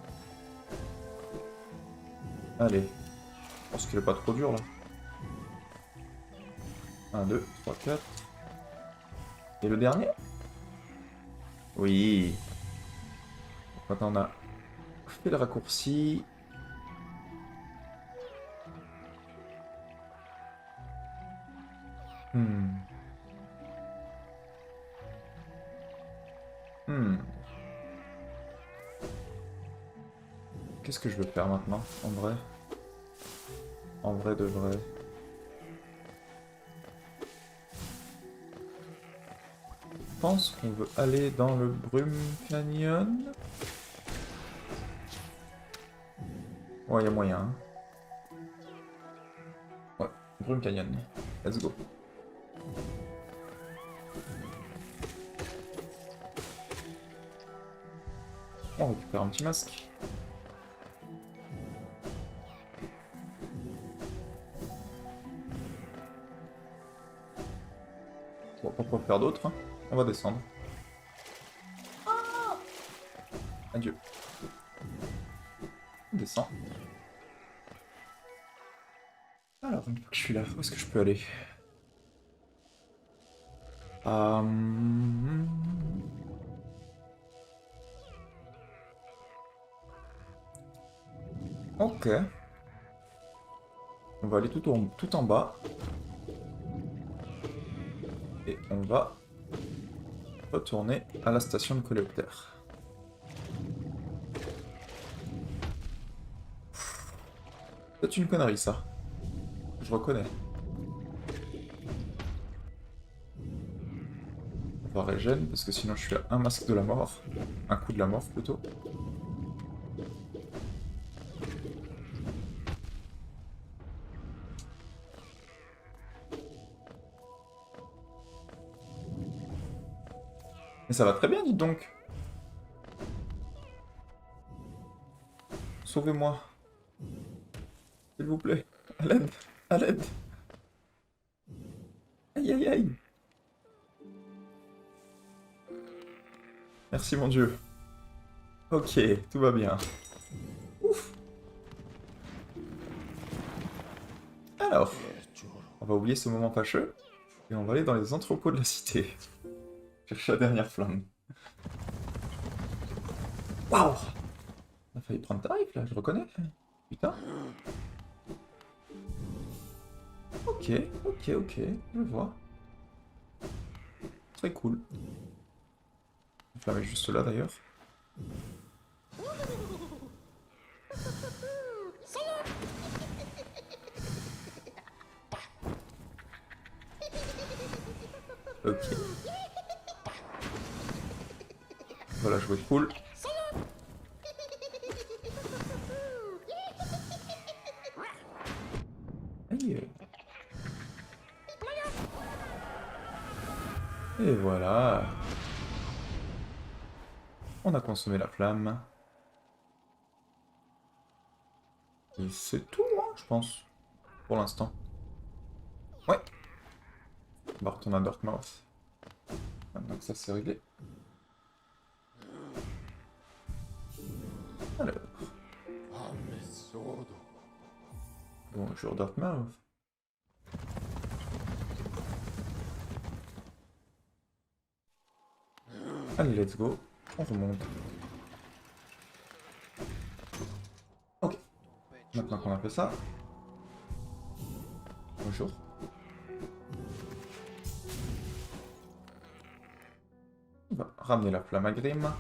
Allez. Je pense qu'il est pas trop dur là. 1, 2, 3, 4. Et le dernier? Oui. Maintenant on a fait le raccourci. Hmm. Qu'est-ce que je veux faire maintenant, en vrai? En vrai de vrai. Je pense qu'on veut aller dans le Brume Canyon. Ouais, il y a moyen. Hein. Ouais, Brume Canyon. Let's go. On récupère un petit masque. On va pas pouvoir faire d'autre. Hein. On va descendre. Adieu. On descend. Alors, une fois que je suis là, où est-ce que je peux aller? Ok. On va aller tout en bas. Et on va retourner à la station de collecteur. C'est une connerie ça. Je reconnais. On va régène parce que sinon je suis à un masque de la mort. Un coup de la mort plutôt. Mais ça va très bien, dites donc. Sauvez-moi. S'il vous plaît. À l'aide. À l'aide. Aïe aïe aïe. Merci mon dieu. Ok, tout va bien. Ouf. Alors, on va oublier ce moment fâcheux. Et on va aller dans les entrepôts de la cité. Chercher la dernière flamme. Waouh! On a failli prendre tarif là, je reconnais. Putain. Ok, ok, ok, je vois. Très cool. La flamme est juste là d'ailleurs. Ok. Voilà, jouer cool. Aïe. Et voilà. On a consommé la flamme. Et c'est tout, hein, je pense. Pour l'instant. Ouais. On va retourner à Dartmouth. Maintenant que ça c'est réglé. Alors. Bonjour Dartmouth. Allez, let's go. On remonte. Ok. Maintenant qu'on a fait ça. Bonjour. va ramener la flamme à Grim,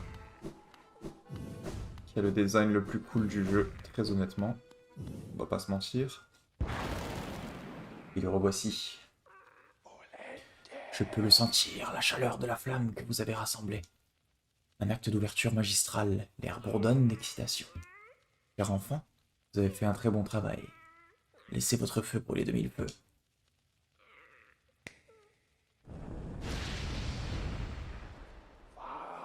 qui a le design le plus cool du jeu, très honnêtement. On va pas se mentir. Et le revoici. Je peux le sentir, la chaleur de la flamme que vous avez rassemblée. Un acte d'ouverture magistral, l'air bourdonne d'excitation. Cher enfant, vous avez fait un très bon travail. Laissez votre feu brûler de mille feux.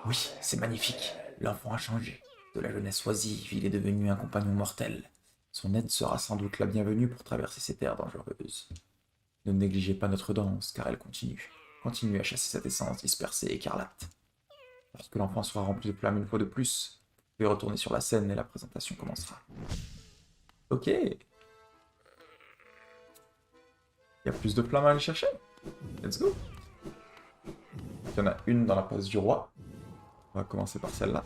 Oui, c'est magnifique. L'enfant a changé. De la jeunesse oisive, il est devenu un compagnon mortel. Son aide sera sans doute la bienvenue pour traverser ces terres dangereuses. Ne négligez pas notre danse, car elle continue. Continuez à chasser cette essence dispersée et écarlate. Lorsque l'enfant sera rempli de flammes une fois de plus, vous pouvez retourner sur la scène et la présentation commencera. Ok. Il y a plus de flammes à aller chercher. Let's go. Il y en a une dans la place du roi. On va commencer par celle-là.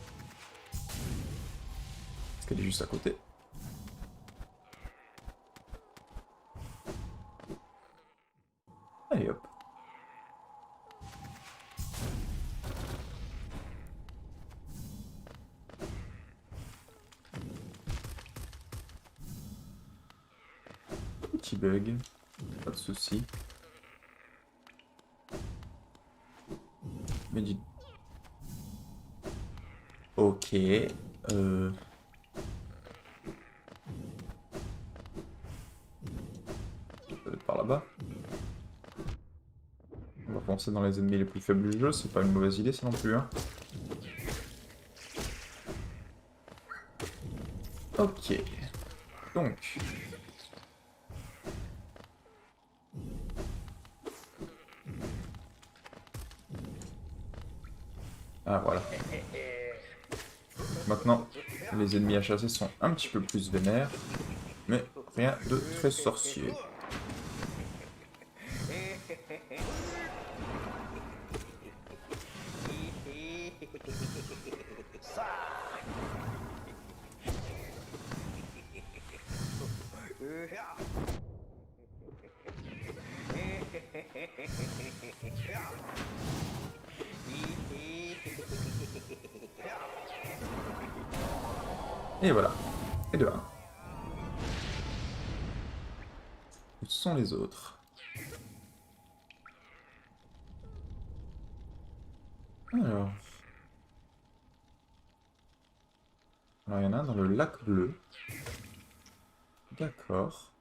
Parce qu'elle est juste à côté. Allez hop. Petit bug. Pas de soucis. Mais dis... Ok. Peut-être par là-bas. On va foncer dans les ennemis les plus faibles du jeu, c'est pas une mauvaise idée ça non plus. Hein. Ok. Donc... Ah voilà. Maintenant, les ennemis à chasser sont un petit peu plus vénères, mais rien de très sorcier. Et voilà. Et de 1. Où sont les autres? Alors... Alors, il y en a un dans le lac bleu. D'accord.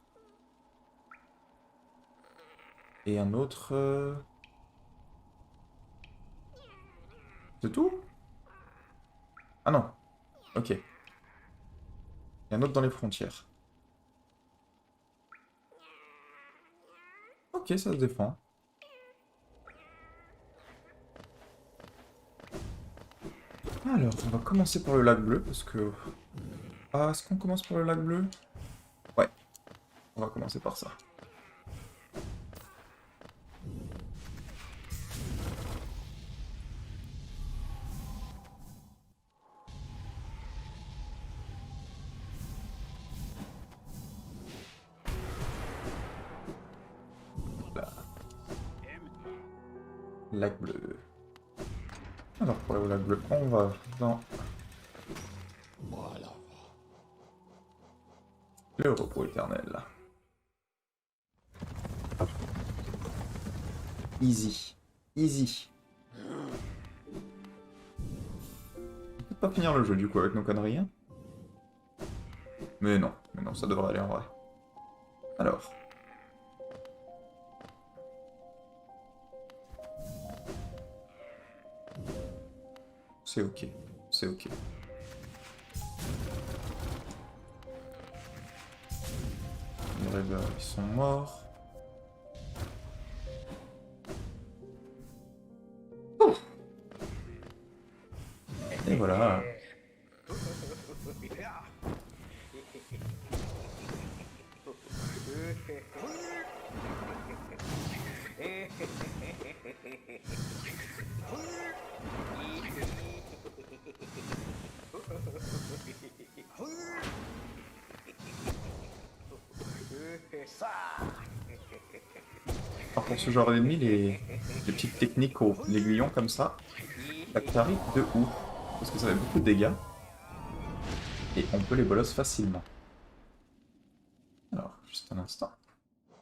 Et un autre... C'est tout? Ah non. Ok. Il y a un autre dans les frontières. Ok, ça se défend. Alors, on va commencer par le lac bleu, parce que... Ah, est-ce qu'on commence par le lac bleu? Ouais. On va commencer par ça. Là. Lac bleu. Alors, pour le lac bleu, on va dans... le repos éternel. Easy. Easy. On peut pas finir le jeu du coup avec nos conneries. Hein, mais non, ça devrait aller en vrai. Alors. C'est ok. C'est ok. Les rêveurs, ils sont morts. Ouf. Et voilà. Alors pour ce genre d'ennemi, les petites techniques au l'aiguillon comme ça, Bactari de où? Parce que ça fait beaucoup de dégâts. Et on peut les bolos facilement. Alors, juste un instant. On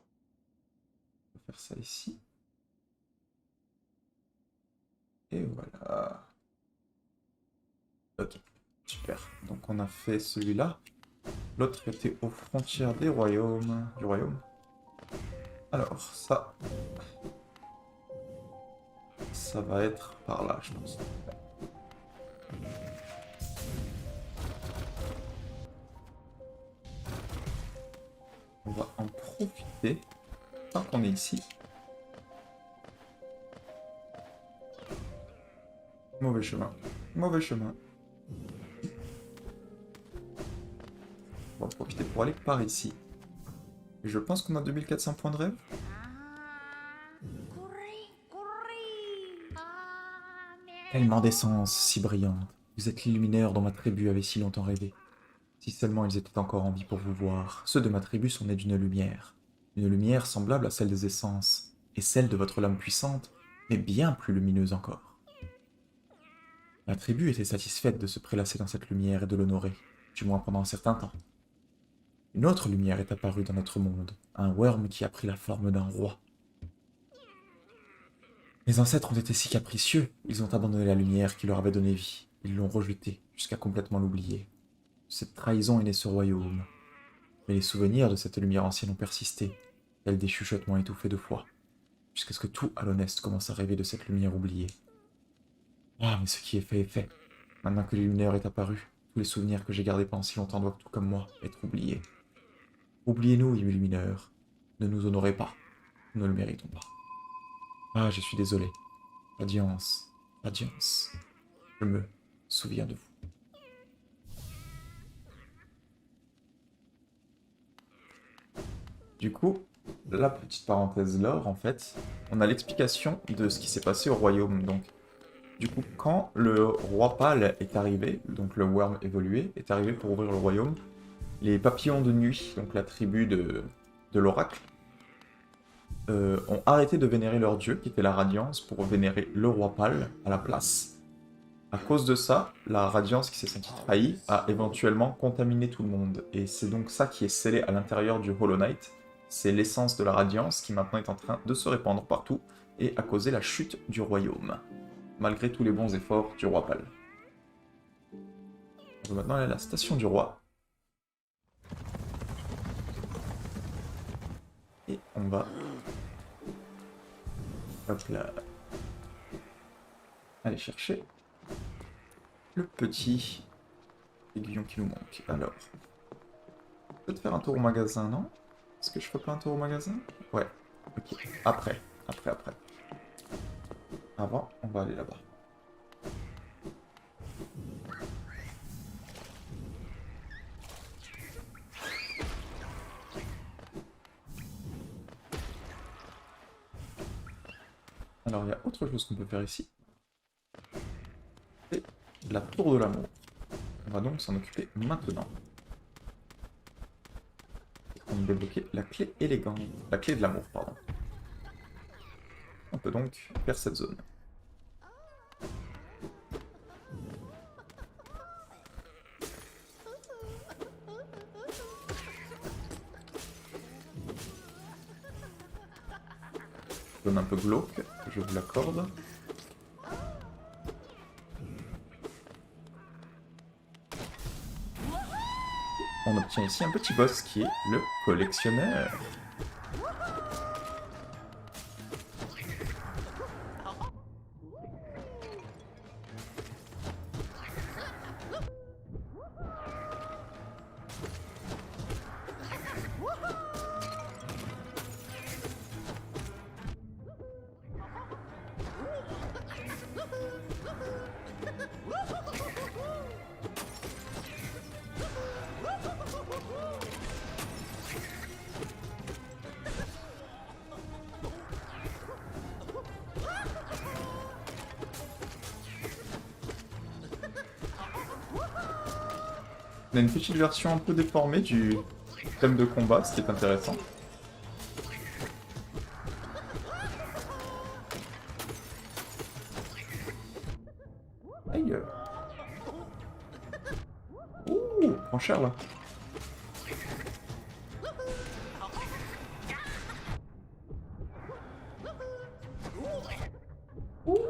va faire ça ici. Et voilà. Ok, super. Donc on a fait celui-là. L'autre était aux frontières des royaumes. Du royaume. Alors, ça va être par là, je pense. On va en profiter tant qu'on est ici. Mauvais chemin. Mauvais chemin. On va en profiter pour aller par ici. Et je pense qu'on a 2400 points de rêve. Tellement d'essence, si brillante. Vous êtes l'illumineur dont ma tribu avait si longtemps rêvé. Si seulement ils étaient encore en vie pour vous voir. Ceux de ma tribu sont nés d'une lumière. Une lumière semblable à celle des essences. Et celle de votre lame puissante, mais bien plus lumineuse encore. Ma tribu était satisfaite de se prélasser dans cette lumière et de l'honorer, du moins pendant un certain temps. Une autre lumière est apparue dans notre monde, un worm qui a pris la forme d'un roi. Mes ancêtres ont été si capricieux, ils ont abandonné la lumière qui leur avait donné vie. Ils l'ont rejetée, jusqu'à complètement l'oublier. Cette trahison est née ce royaume. Mais les souvenirs de cette lumière ancienne ont persisté, tels des chuchotements étouffés de foi, jusqu'à ce que tout à l'honnête commence à rêver de cette lumière oubliée. Ah, mais ce qui est fait est fait. Maintenant que l'illumineur est apparu, tous les souvenirs que j'ai gardés pendant si longtemps doivent, tout comme moi, être oubliés. Oubliez-nous, illumineur. Ne nous honorez pas. Nous ne le méritons pas. Ah, je suis désolé. Radiance, Radiance. Je me souviens de vous. Du coup, la petite parenthèse lore, en fait, on a l'explication de ce qui s'est passé au royaume. Donc, du coup, quand le roi pâle est arrivé, donc le worm évolué, est arrivé pour ouvrir le royaume, les papillons de nuit, donc la tribu de l'oracle, ont arrêté de vénérer leur dieu, qui était la Radiance, pour vénérer le roi pâle à la place. À cause de ça, la Radiance qui s'est sentie trahie a éventuellement contaminé tout le monde. Et c'est donc ça qui est scellé à l'intérieur du Hollow Knight. C'est l'essence de la Radiance qui maintenant est en train de se répandre partout et a causé la chute du royaume, malgré tous les bons efforts du roi pâle. On va maintenant aller à la station du roi. Et on va... Hop là. Aller chercher le petit aiguillon qui nous manque. Alors, peut-être faire un tour au magasin, non? Est-ce que je fais pas un tour au magasin? Ouais, ok. Après. Avant, on va aller là-bas. Alors, il y a autre chose qu'on peut faire ici. C'est la tour de l'amour. On va donc s'en occuper maintenant. On va débloquer la clé élégante. La clé de l'amour, pardon. On peut donc faire cette zone. Zone un peu glauque, je vous l'accorde. On obtient ici un petit boss qui est le collectionneur. On a une petite version un peu déformée du thème de combat, ce qui est intéressant. Aïe. Ouh, prends cher là. Ouh.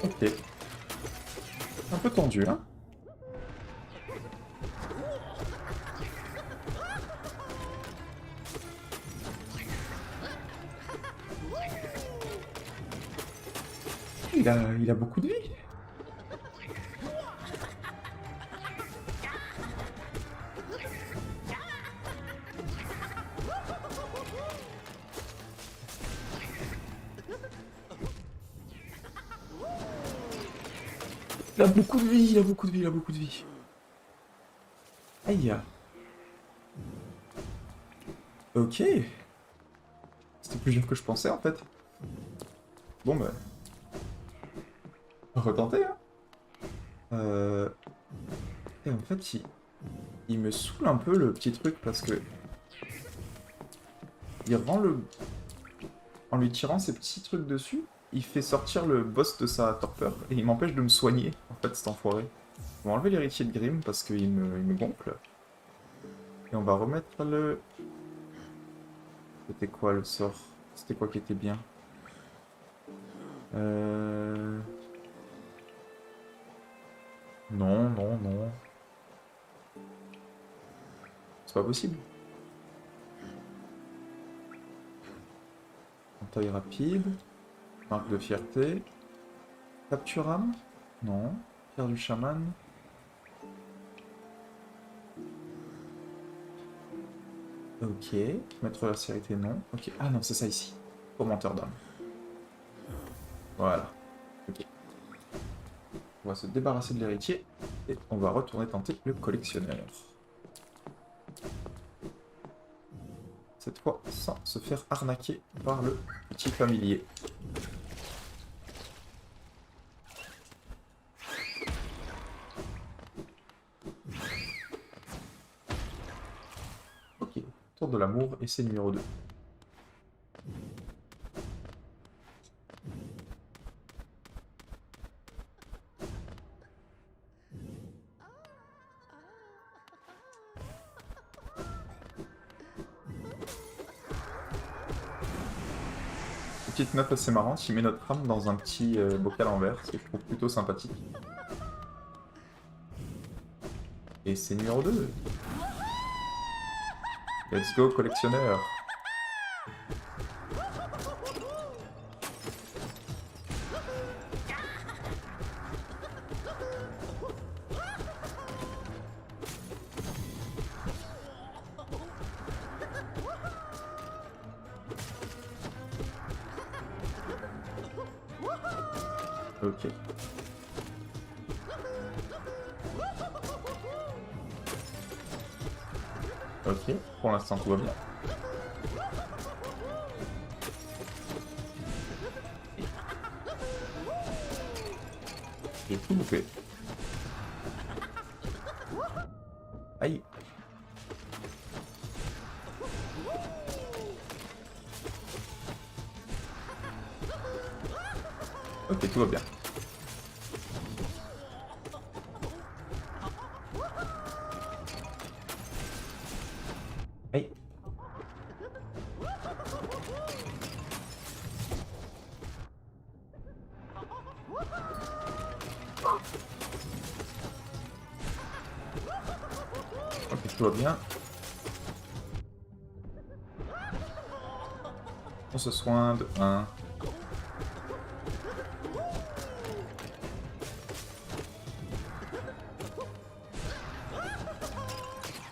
Ok. Un peu tendu, hein. Il a beaucoup de vie. Il a beaucoup de vie, il a beaucoup de vie, il a beaucoup de vie. Aïe. Ok. C'était plus dur que je pensais en fait. Bon bah... On va retenter, hein. Et en fait, il me saoule un peu le petit truc parce que... Il rend le... En lui tirant ces petits trucs dessus, il fait sortir le boss de sa torpeur et il m'empêche de me soigner, en fait, cet enfoiré. On va enlever l'héritier de Grimm parce qu'il me gonfle. Et on va remettre le... C'était quoi le sort? C'était quoi qui était bien? Non, non, non. C'est pas possible. Taille rapide. Marque de fierté. Capture âme? Non. Pierre du chaman? Ok. Mettre la sécurité, non. Ok. Ah non, c'est ça ici. Commenteur d'âme. Voilà. Ok. On va se débarrasser de l'héritier. Et on va retourner tenter le collectionneur. Cette fois, sans se faire arnaquer par le petit familier. Ok. Tour de l'amour et c'est numéro 2. Petite note assez marrante, il met notre âme dans un petit bocal en verre, ce que je trouve plutôt sympathique. Et c'est numéro 2. Let's go, collectionneur. Ok. Ok, pour l'instant tout va bien. J'ai tout loupé. Aïe. Ok, tout va bien. Aïe. Ok, tout va bien. On se soigne de 1.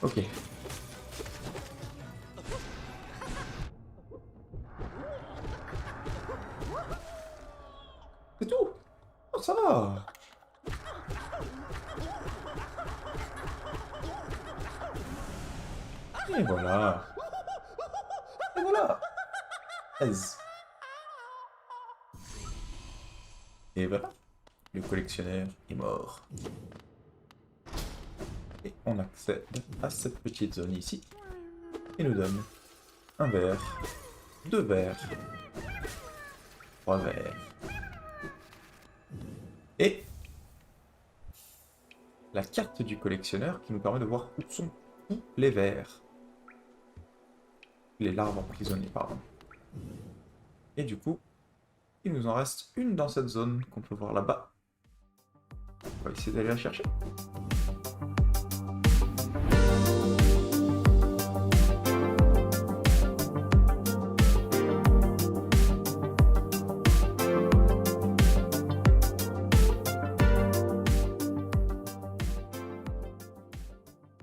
Ok. C'est tout. Oh, ça va. Et voilà. Et voilà. 13. Et voilà, le collectionneur est mort. Et on accède à cette petite zone ici. Et nous donne un verre, 2 verres, 3 verres. Et la carte du collectionneur qui nous permet de voir où sont tous les vers. Les larves emprisonnées, pardon. Et du coup, il nous en reste une dans cette zone qu'on peut voir là-bas. On va essayer d'aller la chercher.